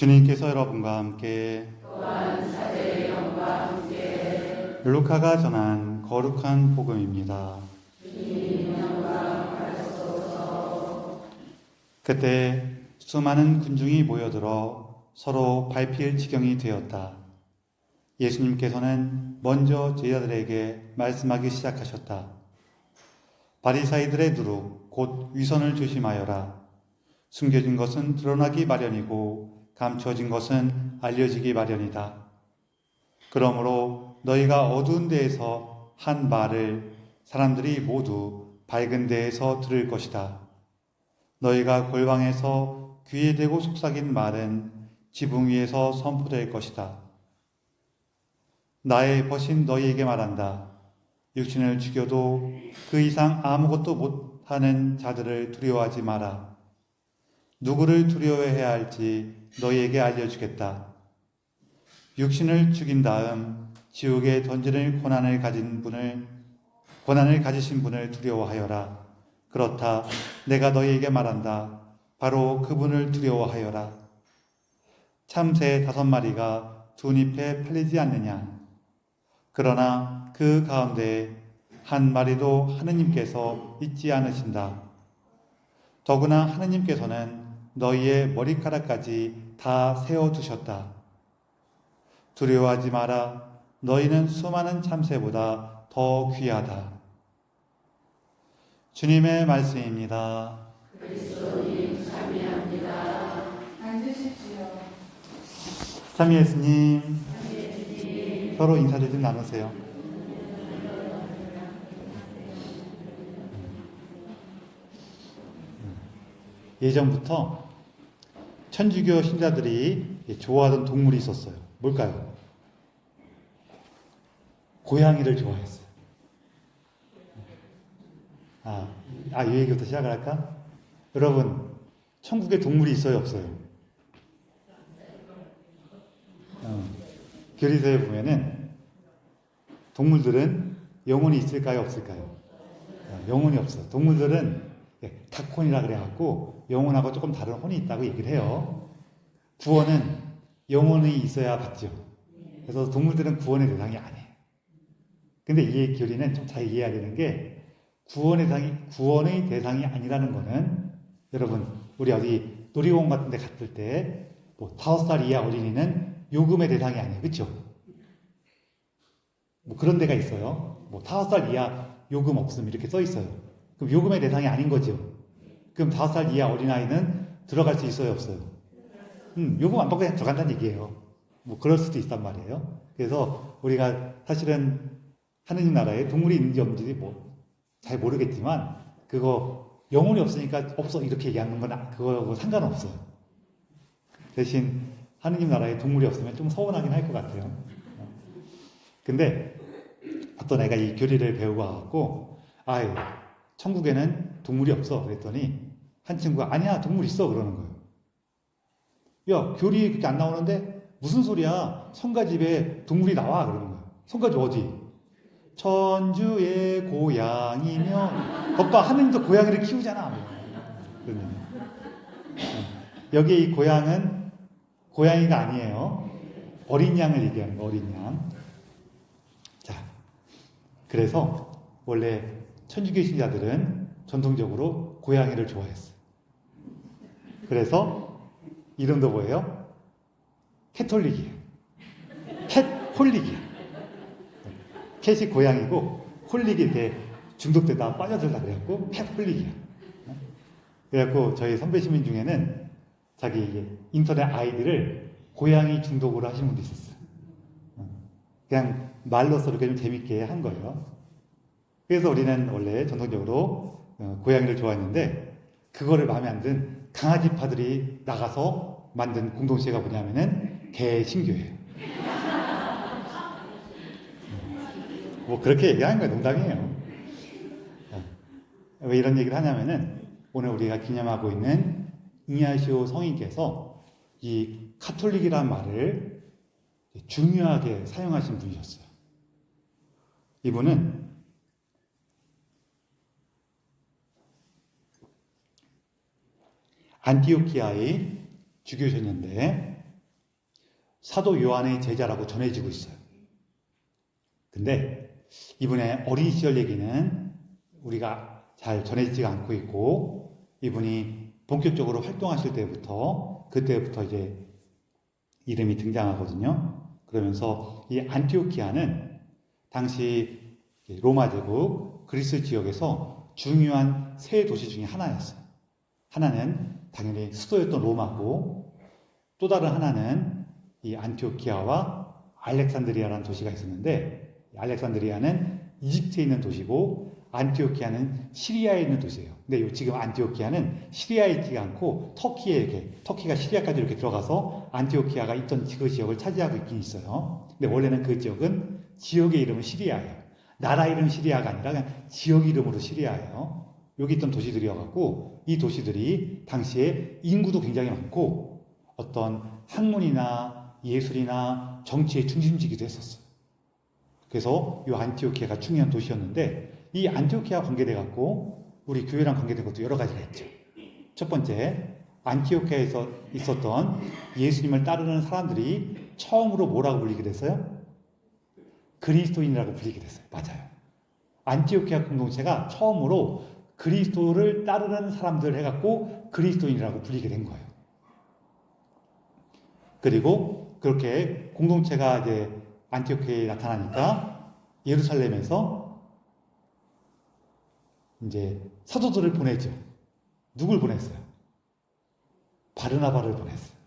주님께서 여러분과 함께 또한 사제의 영과 함께 루카가 전한 거룩한 복음입니다. 주님 영광 받으소서. 그때 수많은 군중이 모여들어 서로 밟힐 지경이 되었다. 예수님께서는 먼저 제자들에게 말씀하기 시작하셨다. 바리사이들의 누룩 곧 위선을 조심하여라. 숨겨진 것은 드러나기 마련이고 감춰진 것은 알려지기 마련이다. 그러므로 너희가 어두운 데에서 한 말을 사람들이 모두 밝은 데에서 들을 것이다. 너희가 골방에서 귀에 대고 속삭인 말은 지붕 위에서 선포될 것이다. 나의 벗인 너희에게 말한다. 육신을 죽여도 그 이상 아무것도 못하는 자들을 두려워하지 마라. 누구를 두려워해야 할지 너희에게 알려주겠다. 육신을 죽인 다음 지옥에 던지는 고난을 가지신 분을 두려워하여라. 그렇다. 내가 너희에게 말한다. 바로 그분을 두려워하여라. 참새 5마리가 두 잎에 팔리지 않느냐. 그러나 그 가운데 한 마리도 하느님께서 잊지 않으신다. 더구나 하느님께서는 너희의 머리카락까지 다 세워두셨다. 두려워하지 마라. 너희는 수많은 참새보다 더 귀하다. 주님의 말씀입니다. 그리스도님 참여합니다. 앉으십시오. 참 예수님, 서로 인사를 좀 나누세요. 예전부터 천주교 신자들이 좋아하던 동물이 있었어요. 뭘까요? 고양이를 좋아했어요. 이 얘기부터 시작을 할까? 여러분, 천국에 동물이 있어요, 없어요? 교리서에 보면은 동물들은 영혼이 있을까요, 없을까요? 영혼이 없어요. 동물들은 닭혼이라 그래갖고 영혼하고 조금 다른 혼이 있다고 얘기를 해요. 구원은 영혼이 있어야 받죠. 그래서 동물들은 구원의 대상이 아니에요. 근데 이 교리는 좀 잘 이해해야 되는 게 구원의 대상이 아니라는 거는 여러분 우리 어디 놀이공원 같은 데 갔을 때 뭐 5살 이하 어린이는 요금의 대상이 아니에요. 그렇죠? 뭐 그런 데가 있어요. 뭐 5살 이하 요금 없음 이렇게 써 있어요. 그럼 요금의 대상이 아닌 거죠. 그럼 5살 이하 어린아이는 들어갈 수 있어요, 없어요? 요금 안 받고 그냥 들어간다는 얘기예요. 뭐 그럴 수도 있단 말이에요. 그래서 우리가 사실은 하느님 나라에 동물이 있는지 없는지 뭐 잘 모르겠지만 그거 영혼이 없으니까 없어 이렇게 얘기하는 건 그거하고 상관없어요. 대신 하느님 나라에 동물이 없으면 좀 서운하긴 할 것 같아요. 근데 어떤 애가 이 교리를 배우고 와갖고 천국에는 동물이 없어 그랬더니 한 친구가 아니야 동물 있어 그러는 거예요. 야 교리에 그렇게 안 나오는데 무슨 소리야 성가집에 동물이 나와 그러는 거예요. 성가집 어디? 천주의 고향이면 오빠 하느님도 고양이를 키우잖아. 여기 이 고양은 고양이가 아니에요. 어린 양을 얘기하는 거 어린 양. 자, 그래서 원래 천주교 신자들은 전통적으로 고양이를 좋아했어요. 그래서 이름도 뭐예요? 캐톨릭이에요. 캣홀릭이에요. 캣이 고양이고 홀릭이 이렇게 중독되다 빠져들다 그래갖고 캣홀릭이에요. 그래갖고 저희 선배 시민 중에는 자기 인터넷 아이디를 고양이 중독으로 하신 분도 있었어요. 그냥 말로써 이렇게 좀 재밌게 한 거예요. 그래서 우리는 원래 전통적으로 고양이를 좋아했는데 그거를 마음에 안 든 강아지파들이 나가서 만든 공동체가 뭐냐면은 개신교예요. 뭐 그렇게 얘기하는 거예요. 농담이에요. 왜 이런 얘기를 하냐면은 오늘 우리가 기념하고 있는 이냐시오 성인께서 이 카톨릭이라는 말을 중요하게 사용하신 분이셨어요. 이분은 안티오키아의 주교셨는데 사도 요한의 제자라고 전해지고 있어요. 근데 이분의 어린 시절 얘기는 우리가 잘 전해지지가 않고 있고, 이분이 본격적으로 활동하실 그때부터 이제 이름이 등장하거든요. 그러면서 이 안티오키아는 당시 로마 제국 그리스 지역에서 중요한 세 도시 중에 하나였어요. 하나는 당연히 수도였던 로마고, 또 다른 하나는 이 안티오키아와 알렉산드리아라는 도시가 있었는데, 알렉산드리아는 이집트에 있는 도시고 안티오키아는 시리아에 있는 도시예요. 근데 지금 안티오키아는 시리아에 있지가 않고 터키가 시리아까지 이렇게 들어가서 안티오키아가 있던 그 지역을 차지하고 있긴 있어요. 근데 원래는 그 지역은 지역의 이름은 시리아예요. 나라 이름 시리아가 아니라 그냥 지역 이름으로 시리아예요. 여기 있던 도시들이어갖고 이 도시들이 당시에 인구도 굉장히 많고 어떤 학문이나 예술이나 정치의 중심지기도 했었어요. 그래서 이 안티오키아가 중요한 도시였는데, 이 안티오키아 관계돼 갖고 우리 교회랑 관계된 것도 여러 가지가 있죠. 첫 번째, 안티오키아에서 있었던 예수님을 따르는 사람들이 처음으로 뭐라고 불리게 됐어요? 그리스도인이라고 불리게 됐어요. 맞아요. 안티오키아 공동체가 처음으로 그리스도를 따르는 사람들 해갖고 그리스도인이라고 불리게 된 거예요. 그리고 그렇게 공동체가 이제 안티오키아에 나타나니까 예루살렘에서 이제 사도들을 보내죠. 누굴 보냈어요? 바르나바를 보냈어요.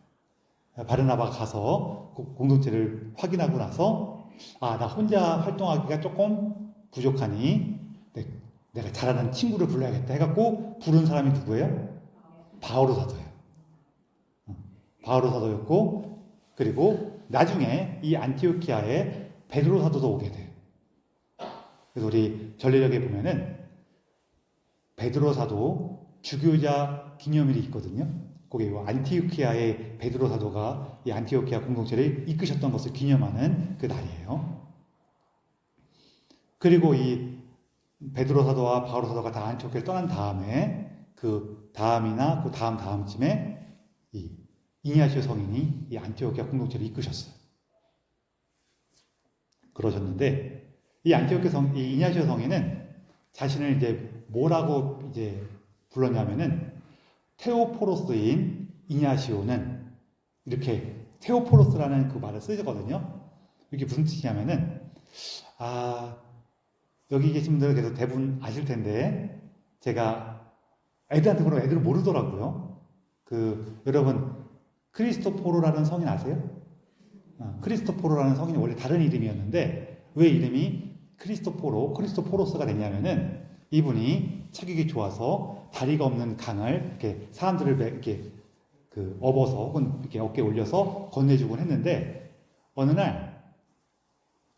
바르나바가 가서 공동체를 확인하고 나서 나 혼자 활동하기가 조금 부족하니 내가 잘하는 친구를 불러야겠다 해갖고 부른 사람이 누구예요? 바오로 사도예요. 바오로 사도였고, 그리고 나중에 이 안티오키아에 베드로 사도도 오게 돼요. 그래서 우리 전례력에 보면은 베드로 사도 주교자 기념일이 있거든요. 거기에 안티오키아의 베드로 사도가 이 안티오키아 공동체를 이끄셨던 것을 기념하는 그 날이에요. 그리고 이 베드로 사도와 바오로 사도가 다 안티오키아를 떠난 다음에 그 다음이나 그 다음쯤에 이 이냐시오 성인이 이 안티오키아 공동체를 이끄셨어요. 그러셨는데 이 이냐시오 성인은 자신을 이제 뭐라고 이제 불렀냐면은 테오포로스인 이냐시오는 이렇게 테오포로스라는 그 말을 쓰거든요. 이게 무슨 뜻이냐면은 여기 계신 분들은 그래도 대부분 아실 텐데 제가 애들한테 그러면 애들은 모르더라고요. 여러분 크리스토포로라는 성인 아세요? 크리스토포로라는 성인이 원래 다른 이름이었는데 왜 이름이 크리스토포로스가 됐냐면은 이분이 체격이 좋아서 다리가 없는 강을 이렇게 사람들을 이렇게 업어서 혹은 이렇게 어깨에 올려서 건네주곤 했는데 어느 날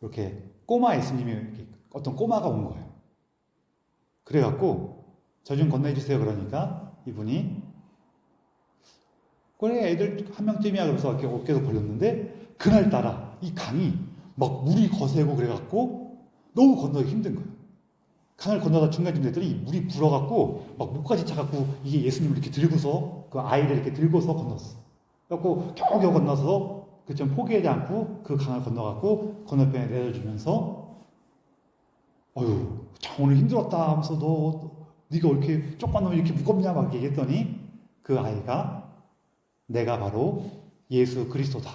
이렇게 꼬마 예수님이 이렇게 어떤 꼬마가 온 거예요. 그래갖고 저 좀 건네주세요 그러니까 이분이 그래 애들 한 명쯤이야 그러면서 이렇게 어깨도 벌렸는데 그날따라 이 강이 막 물이 거세고 그래갖고 너무 건너기 힘든 거예요. 강을 건너다 중간쯤 됐더니 물이 불어갖고 막 목까지 차갖고 이게 예수님을 이렇게 들고서 그 아이를 이렇게 들고서 건넜어. 그래갖고 겨우겨우 건너서 좀 포기하지 않고 그 강을 건너갖고 건너편에 내려주면서 오늘 힘들었다 하면서 네가 왜 이렇게 조금만 놈이 이렇게 무겁냐 막 얘기했더니 그 아이가 내가 바로 예수 그리스도다.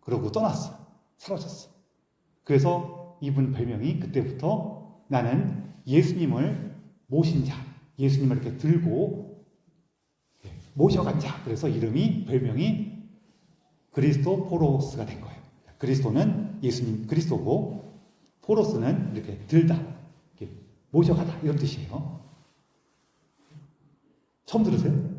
그러고 떠났어. 사라졌어. 그래서 이분 별명이 그때부터 나는 예수님을 모신 자, 예수님을 이렇게 들고 모셔간 자. 그래서 별명이 그리스토포로스가 된 거예요. 그리스도는 예수님 그리스도고 포로스는 이렇게 들다, 이렇게 모셔가다 이런 뜻이에요. 처음 들으세요?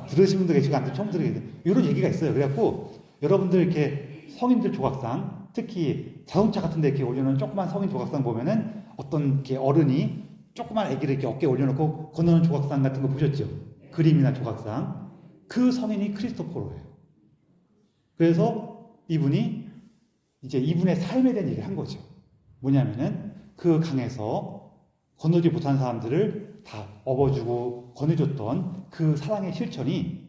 들으신 분도 계시고 안 처음 들으세요. 이런 얘기가 있어요. 그래갖고 여러분들 이렇게 성인들 조각상, 특히 자동차 같은 데 이렇게 올려놓은 조그만 성인 조각상 보면은 어떤 이렇게 어른이 조그만 아기를 이렇게 어깨에 올려놓고 건너는 조각상 같은 거 보셨죠? 그림이나 조각상. 그 성인이 크리스토포로예요. 그래서 이분이 이제 이분의 삶에 대한 얘기를 한 거죠. 뭐냐면은 그 강에서 건너지 못한 사람들을 다 업어주고 건네줬던 그 사랑의 실천이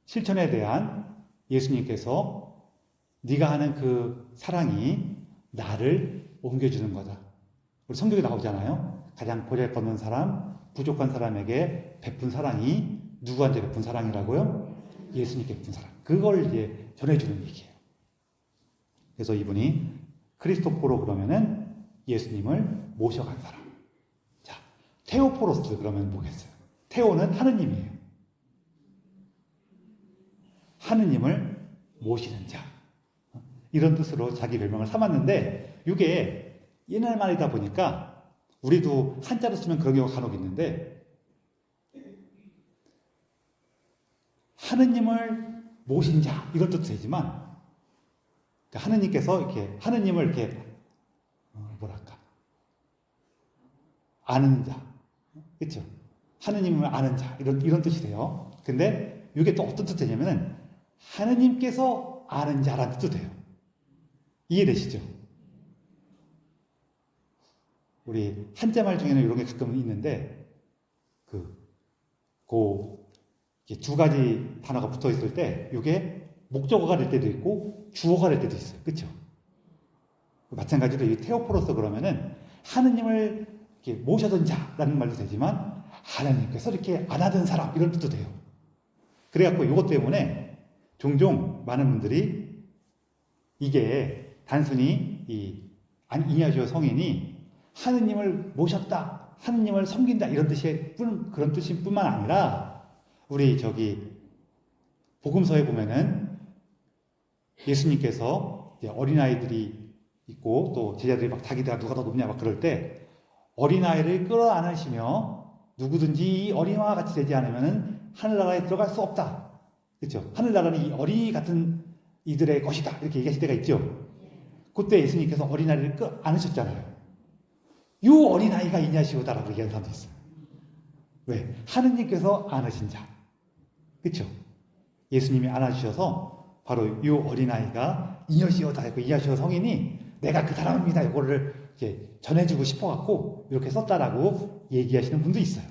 실천에 대한 예수님께서 네가 하는 그 사랑이 나를 옮겨주는 거다. 우리 성경에 나오잖아요. 가장 보잘것없는 사람, 부족한 사람에게 베푼 사랑이 누구한테 베푼 사랑이라고요? 예수님께 베푼 사랑. 그걸 이제 전해주는 얘기예요. 그래서 이분이 크리스토포로 그러면은 예수님을 모셔간 사람. 자, 테오포로스 그러면 뭐겠어요? 테오는 하느님이에요. 하느님을 모시는 자. 이런 뜻으로 자기 별명을 삼았는데 이게 옛날 말이다 보니까 우리도 한자로 쓰면 그런 경우가 간혹 있는데 하느님을 모신 자 이런 뜻도 되지만 하느님께서 이렇게 하느님을 이렇게 뭐랄까 아는 자, 그렇죠? 하느님을 아는 자 이런 뜻이 돼요. 근데 이게 또 어떤 뜻이 되냐면은 하느님께서 아는 자라는 뜻도 돼요. 이해되시죠? 우리 한자말 중에는 이런 게 가끔 있는데 두 가지 단어가 붙어 있을 때 이게 목적어가 될 때도 있고 주어가 될 때도 있어요. 그렇죠? 마찬가지로 이 테오포로스 그러면은 하느님을 이렇게 모셔던 자라는 말도 되지만 하나님께서 이렇게 안하던 사람 이런 뜻도 돼요. 그래갖고 이것 때문에 종종 많은 분들이 이게 단순히 이냐시오 성인이 하느님을 모셨다, 하느님을 섬긴다 이런 그런 뜻일 뿐만 아니라 우리 복음서에 보면은 예수님께서 어린아이들이 있고 또 제자들이 막 자기가 누가 더 높냐 막 그럴 때 어린아이를 끌어안으시며 누구든지 이 어린아이와 같이 되지 않으면은 하늘나라에 들어갈 수 없다. 그렇죠? 하늘나라는 이 어린이 같은 이들의 것이다. 이렇게 얘기하실 때가 있죠. 그때 예수님께서 어린아이를 끌어안으셨잖아요. 이 어린아이가 이냐시오다라고 얘기하는 사람도 있어요. 왜? 하느님께서 안으신 자. 그렇죠? 예수님이 안아주셔서 바로 이 어린아이가 이냐시오다. 이냐시오 성인이 내가 그 사람입니다. 이거를 이렇게 전해주고 싶어갖고 이렇게 썼다라고 얘기하시는 분도 있어요.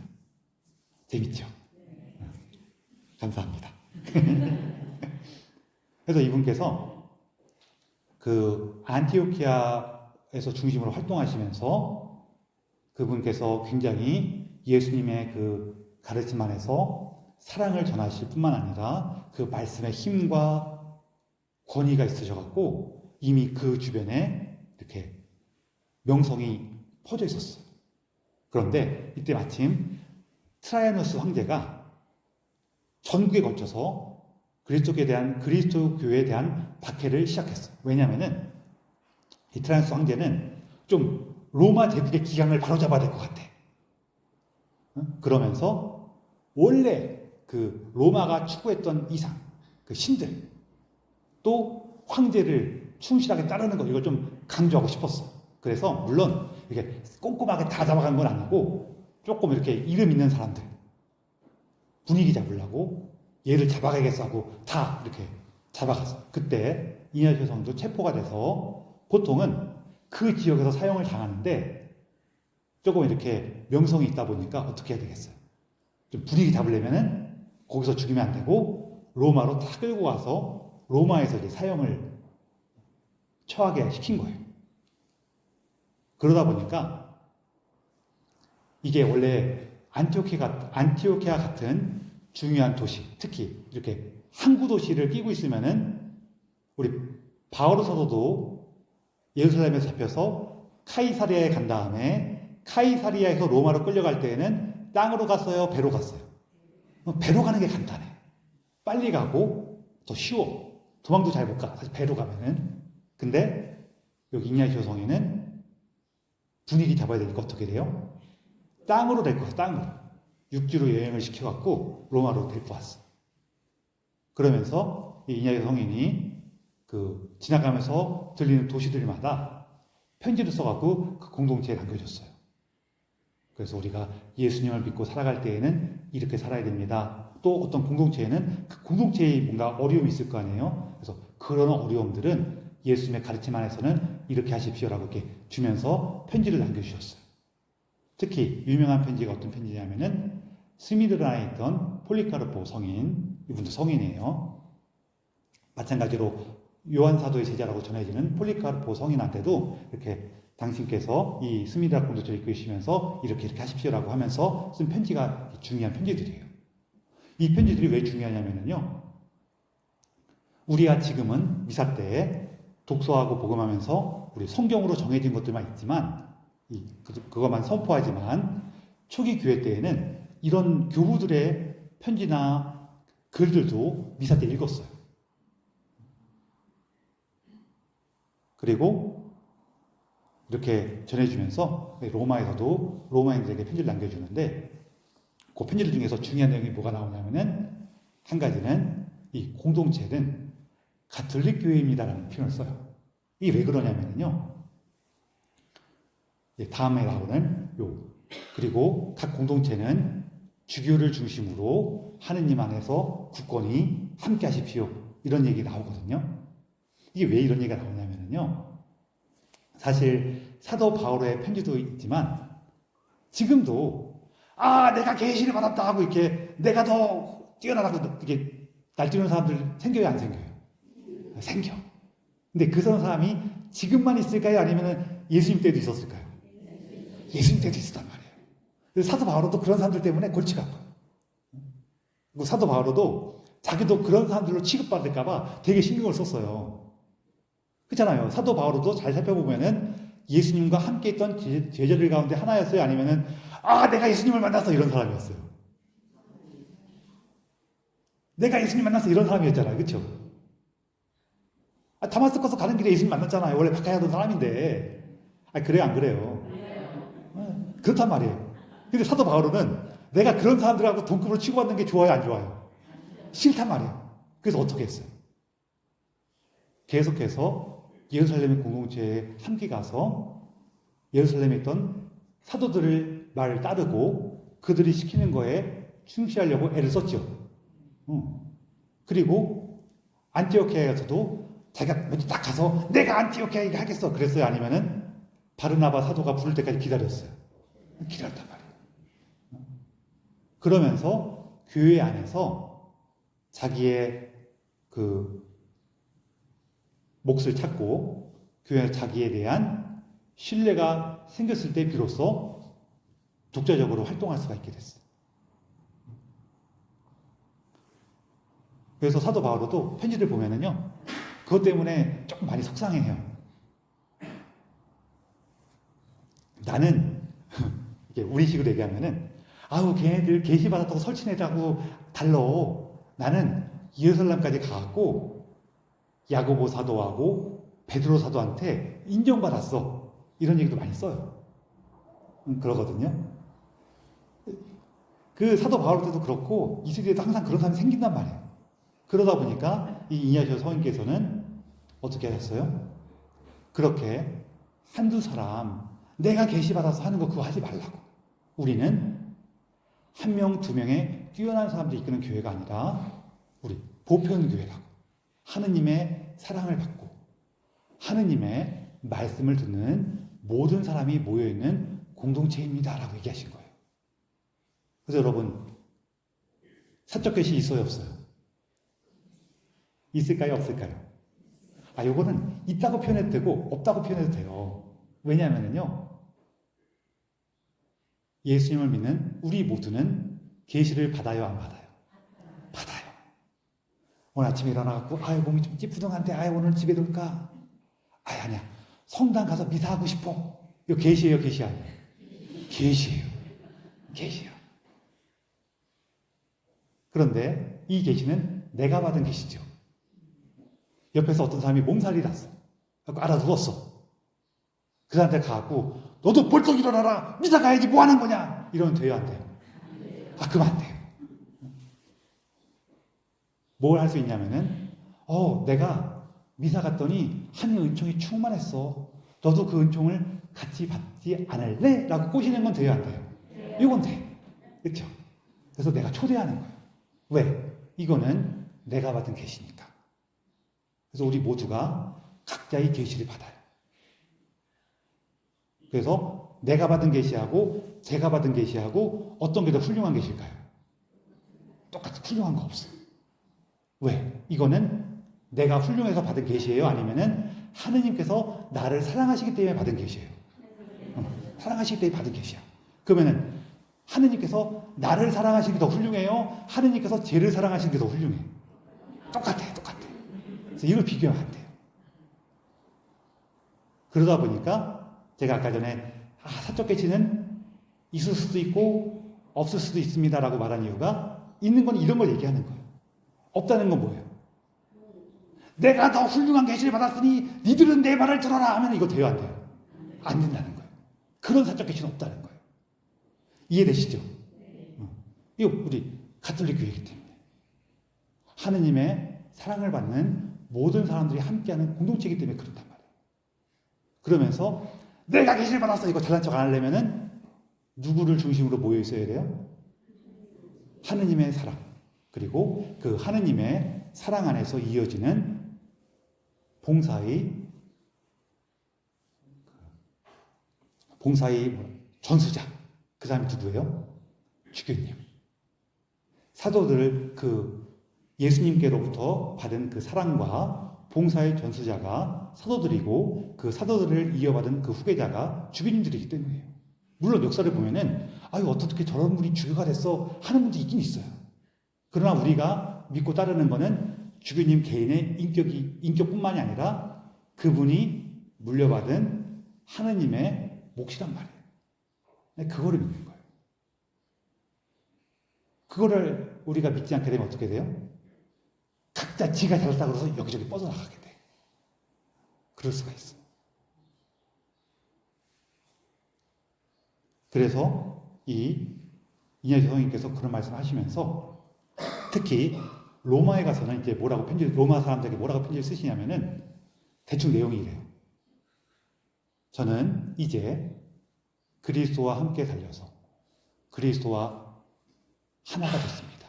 재밌죠? 감사합니다. 그래서 이분께서 안티오키아에서 중심으로 활동하시면서 그분께서 굉장히 예수님의 가르침 안에서 사랑을 전하실 뿐만 아니라 그 말씀의 힘과 권위가 있으셔갖고 이미 그 주변에 이렇게 명성이 퍼져 있었어요. 그런데 이때 마침 트라이아누스 황제가 전국에 걸쳐서 그리스도 교회에 대한 박해를 시작했어요. 왜냐하면은 이 트라이아누스 황제는 좀 로마 제국의 기강을 바로잡아야 될 것 같아. 그러면서 원래 로마가 추구했던 이상, 신들, 또 황제를 충실하게 따르는 것, 이걸 좀 강조하고 싶었어. 그래서 물론 이렇게 꼼꼼하게 다 잡아간 건 아니고 조금 이렇게 이름 있는 사람들 분위기 잡으려고 얘를 잡아가겠어 하고 다 이렇게 잡아갔어. 그때 이냐시오 성도 체포가 돼서 보통은 그 지역에서 사형을 당하는데 조금 이렇게 명성이 있다 보니까 어떻게 해야 되겠어요? 좀 분위기 잡으려면은 거기서 죽이면 안 되고 로마로 다 끌고 와서 로마에서 이제 사형을 처하게 시킨 거예요. 그러다 보니까 이게 원래 안티오키아 같은 중요한 도시, 특히 이렇게 항구 도시를 끼고 있으면은 우리 바오로 사도도 예루살렘에서 잡혀서 카이사리아에 간 다음에 카이사리아에서 로마로 끌려갈 때에는 땅으로 갔어요? 배로 갔어요? 배로 가는 게 간단해. 빨리 가고 더 쉬워. 도망도 잘 못 가. 사실 배로 가면은. 근데 여기 이냐시오 성인은 분위기 잡아야 되니까 어떻게 돼요? 땅으로 데리고 왔어. 땅으로. 육지로 여행을 시켜갖고 로마로 데리고 왔어. 그러면서 이 이냐시오 성인이 지나가면서 들리는 도시들마다 편지를 써갖고 그 공동체에 남겨줬어요. 그래서 우리가 예수님을 믿고 살아갈 때에는 이렇게 살아야 됩니다. 또 어떤 공동체에는 그 공동체에 뭔가 어려움이 있을 거 아니에요. 그래서 그런 어려움들은 예수님의 가르침 안에서는 이렇게 하십시오라고 이렇게 주면서 편지를 남겨주셨어요. 특히 유명한 편지가 어떤 편지냐면은 스미르나에 있던 폴리카르포 성인 이분도 성인이에요. 마찬가지로 요한 사도의 제자라고 전해지는 폴리카르포 성인한테도 이렇게 당신께서 이 스미르나 공동체를 이끄시면서 이렇게 하십시오라고 하면서 쓴 편지가 중요한 편지들이에요. 이 편지들이 왜 중요하냐면요. 우리가 지금은 미사 때 독서하고 복음하면서 우리 성경으로 정해진 것들만 있지만 그것만 선포하지만 초기 교회 때에는 이런 교부들의 편지나 글들도 미사 때 읽었어요. 그리고 이렇게 전해주면서 로마에서도 로마인들에게 편지를 남겨주는데 그 편지들 중에서 중요한 내용이 뭐가 나오냐면은 한 가지는 이 공동체는 가톨릭 교회입니다라는 표현을 써요. 이게 왜 그러냐면요. 다음에 나오는 그리고 각 공동체는 주교를 중심으로 하느님 안에서 굳건히 함께 하십시오. 이런 얘기 나오거든요. 이게 왜 이런 얘기가 나오냐면요. 사실 사도 바울의 편지도 있지만 지금도 내가 계시를 받았다 하고 이렇게 내가 더 뛰어나다고 이렇게 날뛰는 사람들 생겨요, 안 생겨요? 생겨. 근데 그런 사람이 지금만 있을까요? 아니면 예수님 때도 있었을까요? 예수님 때도 있었단 말이에요. 그래서 사도 바울도 그런 사람들 때문에 골치가 아파요. 사도 바울도 자기도 그런 사람들로 취급받을까봐 되게 신경을 썼어요. 그렇잖아요. 사도 바울도 잘 살펴보면은 예수님과 함께 있던 제자들 가운데 하나였어요? 아니면은 내가 예수님을 만나서 이런 사람이었어요. 내가 예수님 만나서 이런 사람이었잖아요. 그렇죠? 다마스커스 가는 길에 예수님 만났잖아요. 원래 바카야 하던 사람인데. 그래요, 안 그래요? 그렇단 말이에요. 근데 사도 바울은 내가 그런 사람들하고 동급으로 취급받는 게 좋아요, 안 좋아요? 싫단 말이에요. 그래서 어떻게 했어요? 계속해서 예루살렘의 공동체에 함께 가서 예루살렘에 있던 사도들의 말을 따르고 그들이 시키는 거에 충실하려고 애를 썼죠. 그리고 안티오키아에서도 자기가 먼저 딱 가서 내가 안티오키아에 하겠어 그랬어요? 아니면은 바르나바 사도가 부를 때까지 기다렸어요? 기다렸단 말이에요. 그러면서 교회 안에서 자기의 그 몫을 찾고 교회 자기에 대한 신뢰가 생겼을 때 비로소 독자적으로 활동할 수가 있게 됐어요. 그래서 사도 바울도 편지를 보면은요, 그것 때문에 조금 많이 속상해해요. 나는 이게 우리식으로 얘기하면은 걔네들 계시 받았다고 설치내자고 달러. 나는 예루살렘까지 가갖고 야고보 사도하고 베드로 사도한테 인정받았어. 이런 얘기도 많이 써요. 그러거든요. 그 사도 바울 때도 그렇고 이스라엘에도 항상 그런 사람이 생긴단 말이에요. 그러다 보니까 이 이냐시오 성인께서는 어떻게 하셨어요? 그렇게 한두 사람 내가 계시 받아서 하는 거 그거 하지 말라고. 우리는 한 명, 두 명의 뛰어난 사람들이 이끄는 교회가 아니라 우리 보편교회라고. 하느님의 사랑을 받고 하느님의 말씀을 듣는 모든 사람이 모여있는 공동체입니다라고 얘기하신 거예요. 그래서 여러분, 사적 계시 있어요, 없어요? 있을까요, 없을까요? 요거는 있다고 표현해도 되고 없다고 표현해도 돼요. 왜냐하면요, 예수님을 믿는 우리 모두는 계시를 받아요, 안 받아요? 받아요. 오늘 아침에 일어나갖고 몸이 좀 찌뿌둥한데 오늘 집에 둘까? 아니야. 성당 가서 미사하고 싶어. 이거 계시예요, 계시 아니에요? 계시예요. 계시야. 그런데 이 계시는 내가 받은 계시죠. 옆에서 어떤 사람이 몸살이 났어. 알아두었어. 그 사람한테 가갖고 너도 벌떡 일어나라. 미사 가야지 뭐 하는 거냐? 이러면 돼요, 안 돼요? 그러면 안 돼요. 뭘 할 수 있냐면은 내가 미사 갔더니 하나님의 은총이 충만했어. 너도 그 은총을 같이 받지 않을래? 라고 꼬시는 건 돼요, 안 돼요? 이건 돼. 그렇죠? 그래서 내가 초대하는 거예요. 왜? 이거는 내가 받은 계시니까. 그래서 우리 모두가 각자의 계시를 받아요. 그래서 내가 받은 계시하고 제가 받은 계시하고 어떤 게 더 훌륭한 계시일까요? 똑같이 훌륭한 거 없어요. 왜? 이거는 내가 훌륭해서 받은 계시예요? 아니면은 하느님께서 나를 사랑하시기 때문에 받은 계시예요? 사랑하시기 때문에 받은 계시야. 그러면은 하느님께서 나를 사랑하시는 게 더 훌륭해요? 하느님께서 쟤를 사랑하시는 게 더 훌륭해? 똑같아. 그래서 이걸 비교하면 안 돼요. 그러다 보니까 제가 아까 전에 사적 계시는 있을 수도 있고 없을 수도 있습니다라고 말한 이유가 있는 건 이런 걸 얘기하는 거예요. 없다는 건 뭐예요? 내가 더 훌륭한 계시를 받았으니 니들은 내 말을 들어라 하면 이거 돼요, 안 돼요? 안 된다는 거예요. 그런 사적 계시는 없다는 거예요. 이해되시죠? 이거 우리 가톨릭 교회이기 때문에 하느님의 사랑을 받는 모든 사람들이 함께하는 공동체이기 때문에 그렇단 말이에요. 그러면서 내가 계시를 받았어 이거 잘난 척 안 하려면은 누구를 중심으로 모여 있어야 돼요? 하느님의 사랑, 그리고 그 하느님의 사랑 안에서 이어지는 봉사의 전수자. 그 사람이 누구예요? 주교님. 사도들을 그 예수님께로부터 받은 그 사랑과 봉사의 전수자가 사도들이고 그 사도들을 이어받은 그 후계자가 주교님들이기 때문이에요. 물론 역사를 보면은 아유 어떻게 저런 분이 주교가 됐어 하는 분도 있긴 있어요. 그러나 우리가 믿고 따르는 거는 주교님 개인의 인격뿐만이 아니라 그분이 물려받은 하느님의 몫이란 말이에요. 그거를 믿는 거예요. 그거를 우리가 믿지 않게 되면 어떻게 돼요? 각자 지가 잘났다고 해서 여기저기 뻗어나가게 돼. 그럴 수가 있어. 그래서 이 이냐시 성인께서 그런 말씀을 하시면서 특히 로마에 가서는 이제 로마 사람들에게 뭐라고 편지를 쓰시냐면은 대충 내용이 이래요. 저는 이제 그리스도와 함께 달려서 그리스도와 하나가 됐습니다.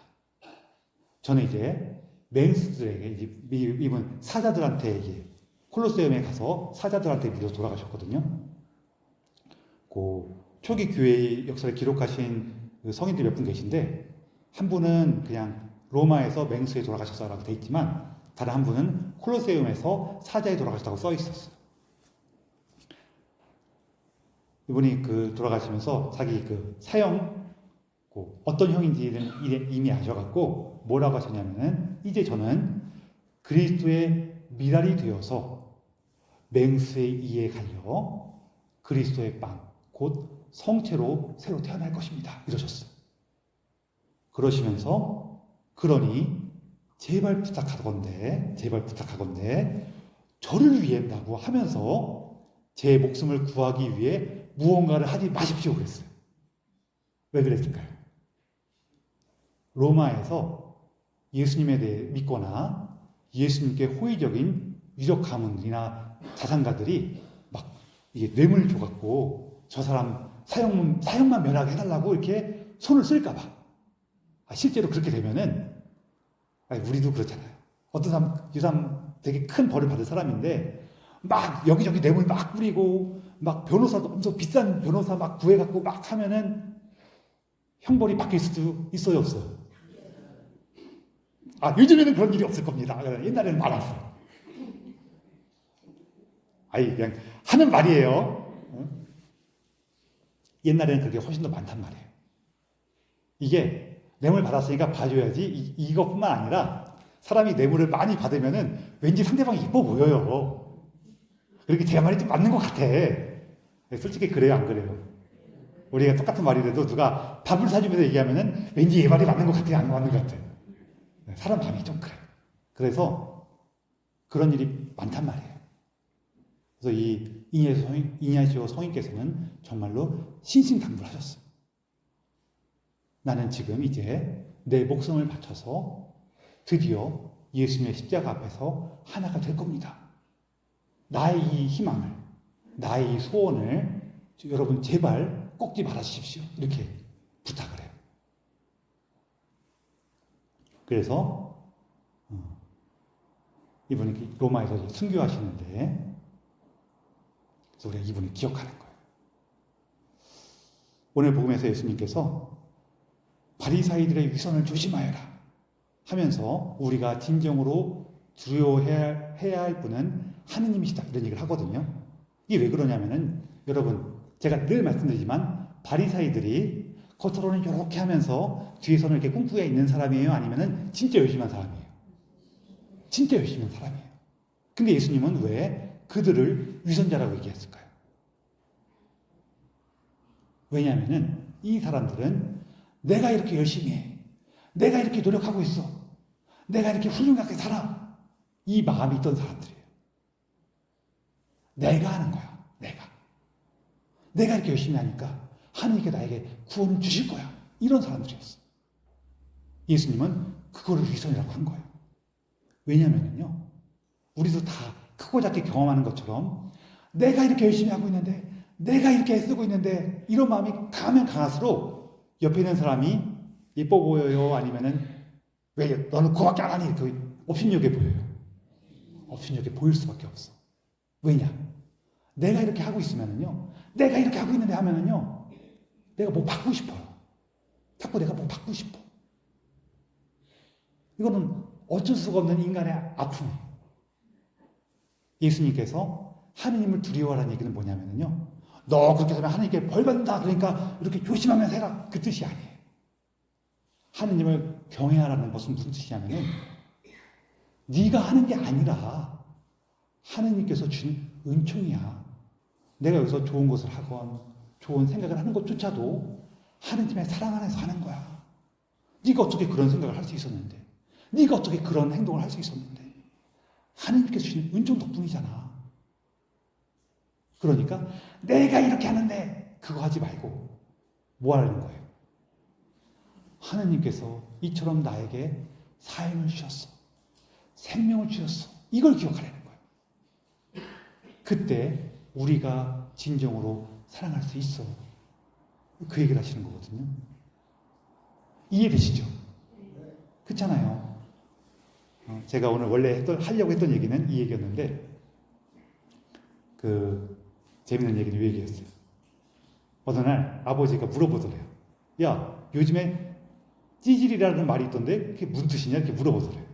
저는 이제 맹스들에게 이분 사자들한테 이제 콜로세움에 가서 사자들한테 믿어 돌아가셨거든요. 그 초기 교회의 역사를 기록하신 그 성인들이 몇 분 계신데 한 분은 그냥 로마에서 맹수에 돌아가셨다라고 돼 있지만 다른 한 분은 콜로세움에서 사자에 돌아가셨다고 써 있었어요. 이분이 그 돌아가시면서 자기 그 사형 어떤 형인지는 이미 아셔갖고 뭐라고 하셨냐면은 이제 저는 그리스도의 미랄이 되어서 맹수의 이에 갈려 그리스도의 빵 곧 성체로 새로 태어날 것입니다. 이러셨어요. 그러시면서 그러니 제발 부탁하건대 저를 위한다고 하면서 제 목숨을 구하기 위해 무언가를 하지 마십시오 그랬어요. 왜 그랬을까요? 로마에서 예수님에 대해 믿거나 예수님께 호의적인 유력 가문이나 자산가들이 막 이게 뇌물 줘갖고 저 사람 사형만 면하게 해달라고 이렇게 손을 쓸까봐. 실제로 그렇게 되면은 우리도 그렇잖아요. 어떤 사람 이 사람 되게 큰 벌을 받은 사람인데 막 여기저기 뇌물 막 뿌리고 막 변호사도 엄청 비싼 변호사 막 구해갖고 막 하면은 형벌이 바뀔 수도 있어요, 없어요? 요즘에는 그런 일이 없을 겁니다. 옛날에는 많았어요. 그냥 하는 말이에요. 옛날에는 그게 훨씬 더 많단 말이에요. 이게 뇌물 받았으니까 봐줘야지 이것뿐만 아니라 사람이 뇌물을 많이 받으면은 왠지 상대방이 이뻐 보여요. 그렇게 제 말이 좀 맞는 것 같아. 솔직히 그래요, 안 그래요? 우리가 똑같은 말이라도 누가 밥을 사주면서 얘기하면은 왠지 얘 말이 맞는 것 같아, 안 맞는 것 같아. 사람 마음이 좀 그래요. 그래서 그런 일이 많단 말이에요. 그래서 이 이냐시오 성인께서는 정말로 신신당부하셨어요. 나는 지금 이제 내 목숨을 바쳐서 드디어 예수님의 십자가 앞에서 하나가 될 겁니다. 나의 이 희망을, 나의 이 소원을 여러분 제발 꺾지 말아 주십시오. 이렇게 부탁을 해요. 그래서 이분이 로마에서 순교하시는데 그래서 우리가 이분을 기억하는 거예요. 오늘 복음에서 예수님께서 바리사이들의 위선을 조심하여라. 하면서 우리가 진정으로 두려워해야 할 분은 하느님이시다 이런 얘기를 하거든요. 이게 왜 그러냐면은 여러분 제가 늘 말씀드리지만 바리사이들이 겉으로는 이렇게 하면서 뒤에서는 이렇게 꿍꾸에 있는 사람이에요? 아니면은 진짜 열심히 한 사람이에요? 진짜 열심히 한 사람이에요. 근데 예수님은 왜 그들을 위선자라고 얘기했을까요? 왜냐하면은 이 사람들은 내가 이렇게 열심히 해. 내가 이렇게 노력하고 있어. 내가 이렇게 훌륭하게 살아. 이 마음이 있던 사람들이에요. 내가 하는 거야. 내가 이렇게 열심히 하니까 하나님께 나에게 구원을 주실 거야. 이런 사람들이었어. 예수님은 그거를 위선이라고 한 거예요. 왜냐면요. 우리도 다 크고 작게 경험하는 것처럼 내가 이렇게 열심히 하고 있는데 내가 이렇게 애쓰고 있는데 이런 마음이 강하면 강할수록 옆에 있는 사람이 예뻐 보여요? 아니면은 왜 너는 그거밖에 안 하니? 이렇게 업신여겨 보여요. 업신여겨 보일 수밖에 없어. 왜냐? 내가 이렇게 하고 있으면은요. 내가 이렇게 하고 있는데 하면은요. 내가 뭐 받고 싶어요. 자꾸 내가 뭐 받고 싶어. 이거는 어쩔 수가 없는 인간의 아픔이에요. 예수님께서 하느님을 두려워하라는 얘기는 뭐냐면요. 너 그렇게 하면 하느님께 벌 받는다. 그러니까 이렇게 조심하면서 해라. 그 뜻이 아니에요. 하느님을 경외하라는 것은 무슨 뜻이냐면은 네가 하는 게 아니라 하느님께서 준 은총이야. 내가 여기서 좋은 것을 하건 좋은 생각을 하는 것조차도 하느님의 사랑 안에서 하는 거야. 네가 어떻게 그런 생각을 할 수 있었는데, 네가 어떻게 그런 행동을 할 수 있었는데, 하느님께서 주신 은총 덕분이잖아. 그러니까 내가 이렇게 하는데 그거 하지 말고 뭐 하라는 거예요? 하느님께서 이처럼 나에게 삶을 주셨어. 생명을 주셨어. 이걸 기억하라는 거예요. 그때 우리가 진정으로 사랑할 수 있어. 그 얘기를 하시는 거거든요. 이해되시죠? 그렇잖아요. 제가 오늘 원래 하려고 했던 얘기는 이 얘기였는데 재밌는 얘기는 이 얘기였어요. 어느 날 아버지가 물어보더래요. 야, 요즘에 찌질이라는 말이 있던데 그게 무슨 뜻이냐? 이렇게 물어보더래요.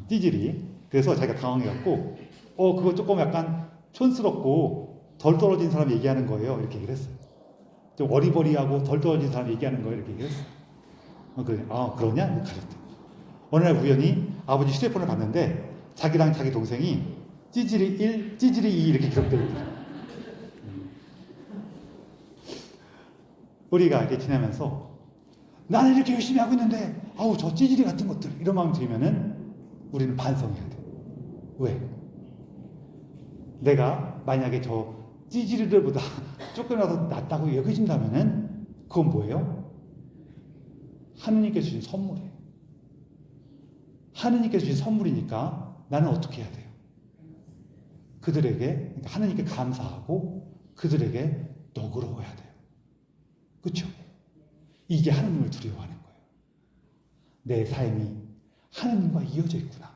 찌질이. 그래서 자기가 당황해갖고 그거 조금 약간 촌스럽고 덜 떨어진 사람 얘기하는 거예요. 이렇게 얘기를 했어요. 좀 어리버리하고 덜 떨어진 사람 얘기하는 거예요. 이렇게 얘기를 했어요. 그래. 그러냐? 이렇게 가졌대. 어느 날 우연히 아버지 휴대폰을 봤는데 자기랑 자기 동생이 찌질이 1, 찌질이 2 이렇게 기록되어 있더라고요. 우리가 이렇게 지나면서 나는 이렇게 열심히 하고 있는데 저 찌질이 같은 것들 이런 마음 들면은 우리는 반성해야 돼. 왜? 내가 만약에 저 찌질이들보다 조금이라도 낫다고 여겨진다면은 그건 뭐예요? 하느님께서 주신 선물이에요. 하느님께서 주신 선물이니까 나는 어떻게 해야 돼요? 그들에게 하느님께 감사하고 그들에게 너그러워야 돼요. 그렇죠? 이게 하느님을 두려워하는 거예요. 내 삶이 하느님과 이어져 있구나.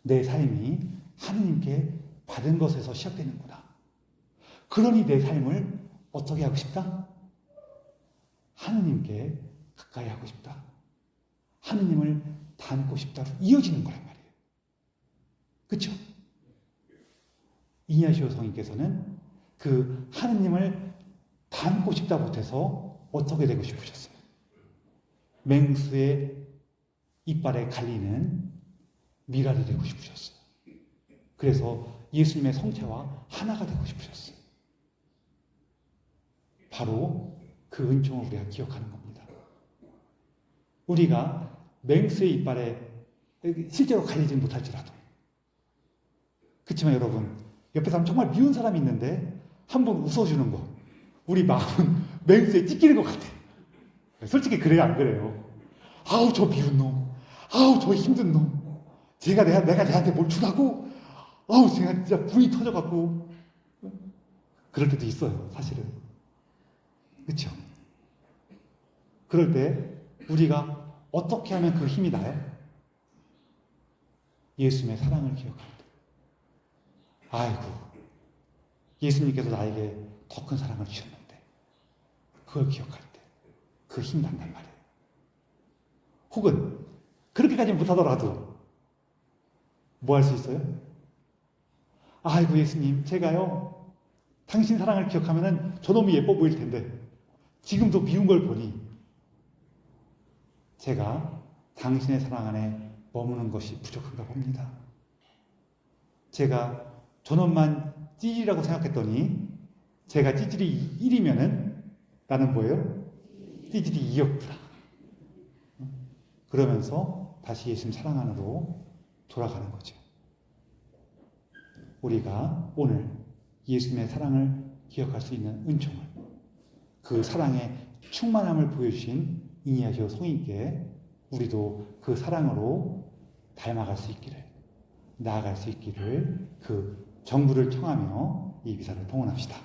내 삶이 하느님께 받은 것에서 시작되는구나. 그러니 내 삶을 어떻게 하고 싶다? 하느님께 가까이 하고 싶다. 하느님을 닮고 싶다로 이어지는 거란 말이에요. 그렇죠? 이냐시오 성인께서는 그 하느님을 닮고 싶다 못해서 어떻게 되고 싶으셨어요? 맹수의 이빨에 갈리는 미랄이 되고 싶으셨어요. 그래서 예수님의 성체와 하나가 되고 싶으셨어요. 바로 그 은총을 우리가 기억하는 겁니다. 우리가 맹수의 이빨에 실제로 갈리지 못할지라도 그렇지만 여러분 옆에 사람 정말 미운 사람이 있는데 한번 웃어주는 거 우리 마음은 맹수에 찢기는 것 같아. 솔직히 그래요 안 그래요? 아우 저 미운 놈, 아우 저 힘든 놈, 내가 걔한테 뭘 주라고? 아우 제가 진짜 분이 터져갖고 그럴 때도 있어요 사실은. 그렇죠? 그럴 때 우리가 어떻게 하면 그 힘이 나요? 예수님의 사랑을 기억할 때. 아이고 예수님께서 나에게 더 큰 사랑을 주셨는데 그걸 기억할 때 그 힘이 난단 말이에요. 혹은 그렇게까지 못하더라도 뭐 할 수 있어요? 아이고 예수님, 제가요 당신 사랑을 기억하면은 저놈이 예뻐 보일 텐데 지금도 미운 걸 보니 제가 당신의 사랑 안에 머무는 것이 부족한가 봅니다. 제가 저놈만 찌질이라고 생각했더니 제가 찌질이 1이면은 나는 뭐예요? 찌질이 2였구나. 그러면서 다시 예수님 사랑 안으로 돌아가는 거죠. 우리가 오늘 예수님의 사랑을 기억할 수 있는 은총을, 그 사랑의 충만함을 보여주신 이니아시오 성인께 우리도 그 사랑으로 닮아갈 수 있기를, 나아갈 수 있기를 그 정부를 청하며 이 미사를 봉헌합시다.